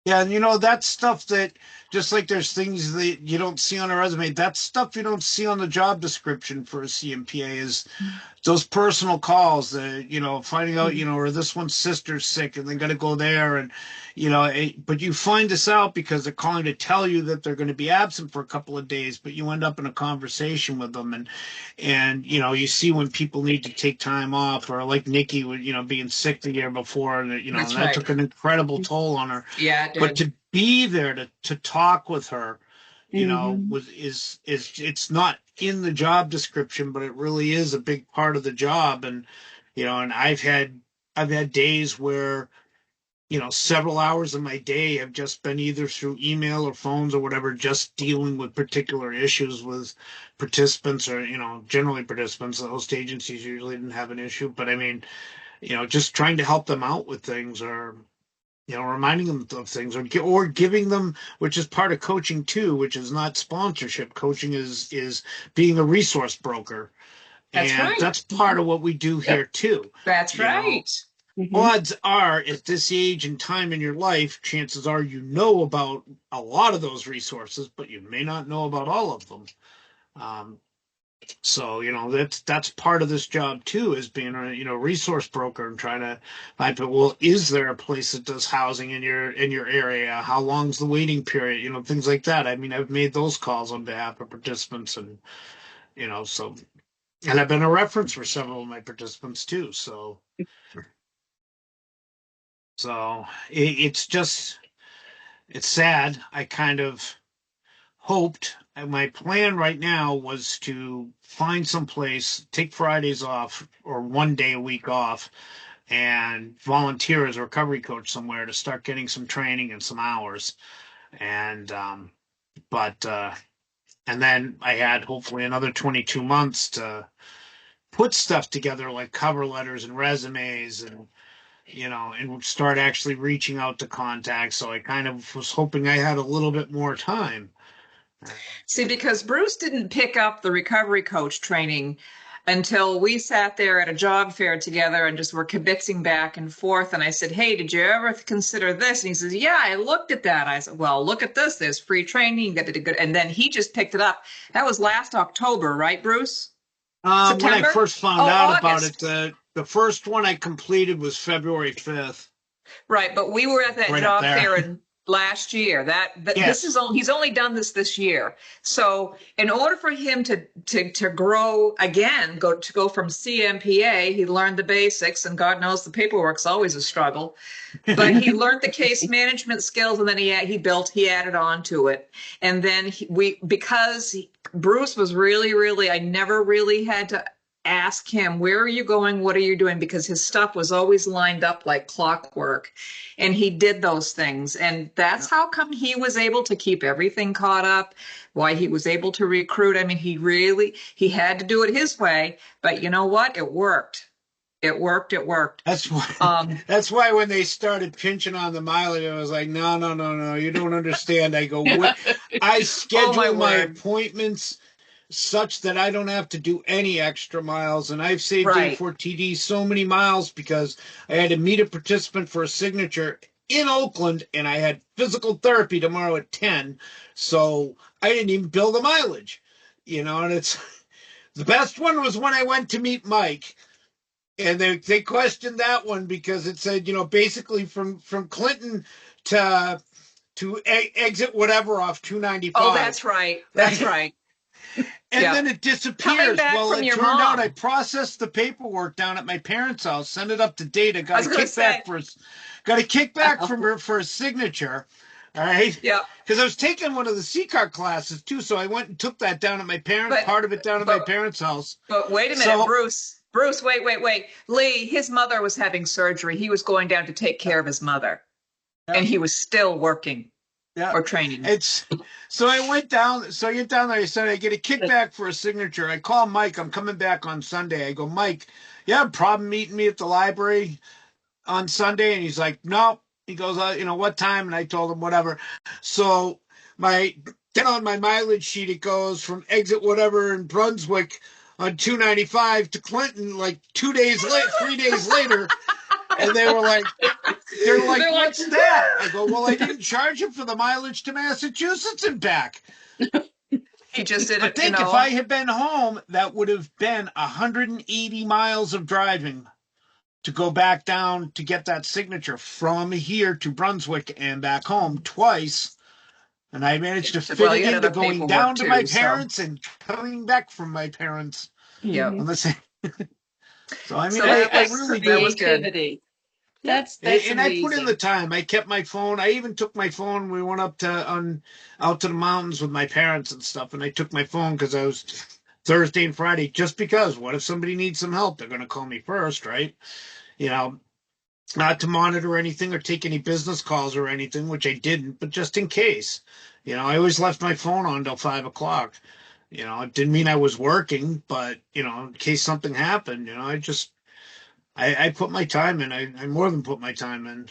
Yeah, and that's stuff that just like there's things that you don't see on a resume, that's stuff you don't see on the job description for a CMPA is those personal calls, finding out, Mhm. or this one's sister's sick and they got to go there. And, but you find this out because they're calling to tell you that they're going to be absent for a couple of days, but you end up in a conversation with them. And you see when people need to take time off or like Nikki with, being sick the year before and, That's that right. took an incredible toll on her. Yeah, it But did. to be there to talk with her, Hmm. was is it's not in the job description, but it really is a big part of the job. And I've had days where, several hours of my day have just been either through email or phones or whatever, just dealing with particular issues with participants or, generally participants. The host agencies usually didn't have an issue, but I mean, just trying to help them out with things or reminding them of things or giving them, which is part of coaching too, which is not sponsorship. Coaching is being a resource broker, That's and right. that's part Mhm. of what we do here Yep, too. that's You know, right. Hmm. odds are at this age and time in your life, chances are you know about a lot of those resources, but you may not know about all of them. Um, so that's part of this job too, is being a resource broker and trying to find people. Well, is there a place that does housing in your area? How long's the waiting period? Things like that. I mean, I've made those calls on behalf of participants, and so and I've been a reference for several of my participants too. So it's sad. I kind of hoped my plan right now was to find some place, take Fridays off or one day a week off, and volunteer as a recovery coach somewhere to start getting some training and some hours. And but and then I had hopefully another 22 months to put stuff together like cover letters and resumes and start actually reaching out to contacts. So I kind of was hoping I had a little bit more time. See, because Bruce didn't pick up the recovery coach training until we sat there at a job fair together and just were kibitzing back and forth. And I said, "Hey, did you ever consider this?" And he says, "Yeah, I looked at that." I said, "Well, look at this. There's free training. That did a good." And then he just picked it up. That was last October, right, Bruce? When I September? first found Oh, out about it, August. the first one I completed was February 5th, Right, but we were at that right up job there. fair in last year. That this is Yes. only he's only done this year. So in order for him to grow again, go from CMPA, he learned the basics, and God knows the paperwork's always a struggle. But he learned the case management skills, and then he added on to it, and then Bruce was really, I never really had to ask him, where are you going, what are you doing, because his stuff was always lined up like clockwork, and he did those things, and that's how come he was able to keep everything caught up, why he was able to recruit. I mean, he had to do it his way, but you know what, it worked. That's why. um That's why when they started pinching on the mileage, I was like, no, no, no, no, you don't understand. I go, what? I oh my schedule my word. appointments such that I don't have to do any extra miles. And I've saved Right. A4TD so many miles because I had to meet a participant for a signature in Oakland and I had physical therapy tomorrow at 10. So I didn't even bill the mileage, and it's the best one was when I went to meet Mike. And they questioned that one because it said, basically from Clinton to exit whatever off Oh, 295, that's right. That's right? right. And Yep. then it Coming disappears. back Well, from it your turned out I mom. processed the paperwork down at my parents' house, sent it up to date. I I got was a going to kickback say. from her for a signature. All right. Yep. Because I was taking one of the C-card classes too. So I went and took that down at But part of it down at my but parents' house. but wait a minute, So, Bruce. Bruce, wait. Lee, his mother was having surgery. He was going down to take care of his mother, yeah. and he was still working Yeah. or training. It's so I went down. So I get down there. I said I get a kickback for a signature. I call Mike. I'm coming back on Sunday. I go, Mike, you have a problem meeting me at the library on Sunday? And he's like, no. He goes, what time? And I told him whatever. So my then on my mileage sheet it goes from exit whatever in Brunswick on 295 to Clinton like 2 days late, 3 days later. And they're like, They're like, what's that? I go, well, I didn't charge him for the mileage to Massachusetts and back. he just did But it, you think if I know. had been home, that would have been 180 miles of driving to go back down to get that signature from here to Brunswick and back home twice. And I managed to fit Well, it you had into other going paperwork down to my too, so parents and coming back from my parents yep. Mhm. on the same. So I mean, So that I That's was really do. good. creativity. Yeah. That's And I put in the amazing. time. I kept my phone. I even took my phone. We went out to the mountains with my parents and stuff, and I took my phone because I was Thursday and Friday. Just because, what if somebody needs some help? They're going to call me first, right? You know, not to monitor anything or take any business calls or anything, which I didn't, but just in case. I always left my phone on till 5 o'clock. It didn't mean I was working, but in case something happened, I put my time in. I more than put my time in.